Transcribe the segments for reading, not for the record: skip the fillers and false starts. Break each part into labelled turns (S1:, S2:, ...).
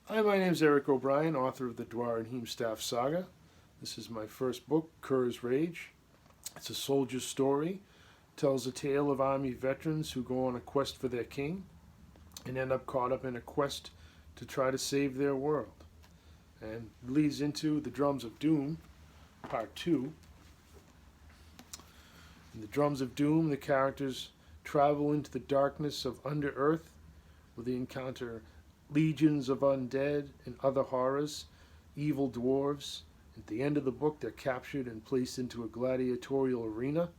S1: Hi, my name is Eric O'Brien, author of the Duaredheim Saga. This is my first book, Kerr's Rage. It's a soldier's story. It tells a tale of Army veterans who go on a quest for their king and end up caught up in a quest to try to save their world. And leads into The Drums of Doom, Part 2. In The Drums of Doom, the characters travel into the darkness of Under-Earth, where they encounter legions of undead and other horrors, evil dwarves. At the end of the book, they're captured and placed into a gladiatorial arena,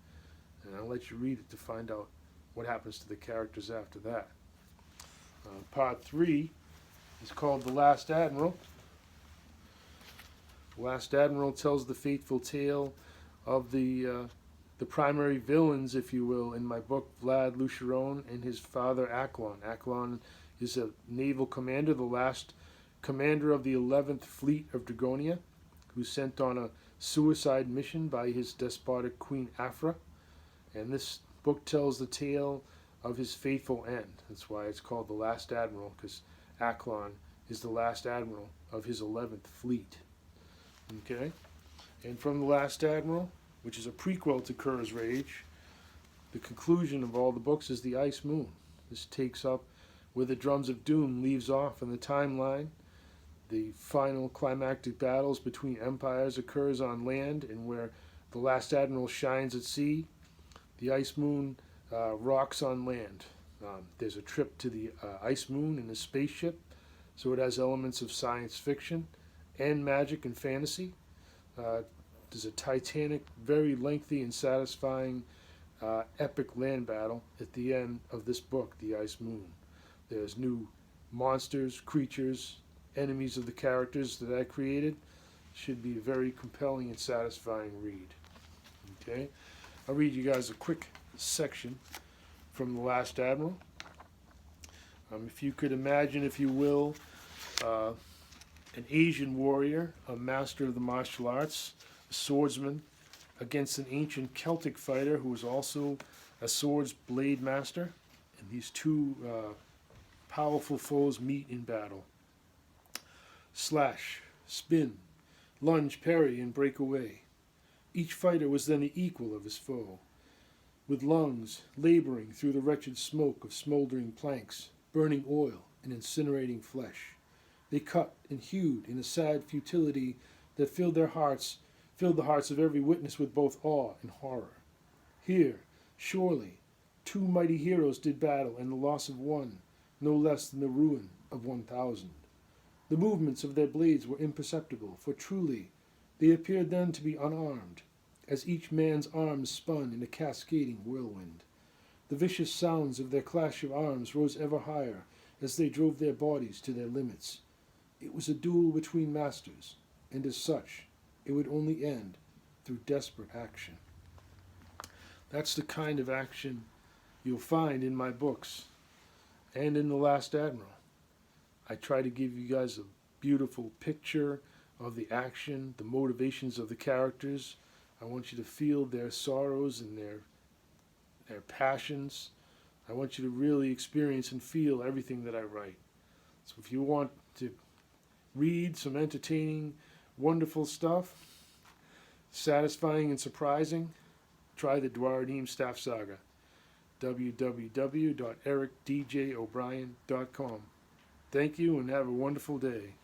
S1: and I'll let you read it to find out what happens to the characters after that. Part 3 is called The Last Admiral. The Last Admiral tells the fateful tale of the primary villains, if you will, in my book, Vlad Lucheron and his father Acklon. Acklon is a naval commander, the last commander of the 11th Fleet of Dragonia, who's sent on a suicide mission by his despotic Queen Afra. And this book tells the tale of his faithful end. That's why it's called The Last Admiral, because Acklon is the last admiral of his 11th Fleet. Okay? And from The Last Admiral, which is a prequel to Kerr's Rage, the conclusion of all the books is The Ice Moon. This takes up where The Drums of Doom leaves off in the timeline. The final climactic battles between empires occurs on land, and where the last admiral shines at sea, the Ice Moon rocks on land. There's a trip to the Ice Moon in a spaceship, so it has elements of science fiction and magic and fantasy. There's a titanic, very lengthy and satisfying epic land battle at the end of this book, The Ice Moon. There's new monsters, creatures, enemies of the characters that I created. Should be a very compelling and satisfying read. Okay, I'll read you guys a quick section from The Last Admiral. If you could imagine, if you will, an Asian warrior, a master of the martial arts, a swordsman, against an ancient Celtic fighter who was also a swords blade master, and these two powerful foes meet in battle. Slash, spin, lunge, parry, and break away. Each fighter was then the equal of his foe, with lungs laboring through the wretched smoke of smoldering planks, burning oil, and incinerating flesh. They cut and hewed in a sad futility that filled the hearts of every witness with both awe and horror. Here, surely, two mighty heroes did battle, and the loss of one, no less than the ruin of 1,000. The movements of their blades were imperceptible, for truly they appeared then to be unarmed, as each man's arms spun in a cascading whirlwind. The vicious sounds of their clash of arms rose ever higher as they drove their bodies to their limits. It was a duel between masters, and as such, it would only end through desperate action. That's the kind of action you'll find in my books and in The Last Admiral. I try to give you guys a beautiful picture of the action, the motivations of the characters. I want you to feel their sorrows and their passions. I want you to really experience and feel everything that I write. So if you want to read some entertaining, wonderful stuff, satisfying and surprising, try the Duaredheim Saga. www.ericdjobrien.com. Thank you and have a wonderful day.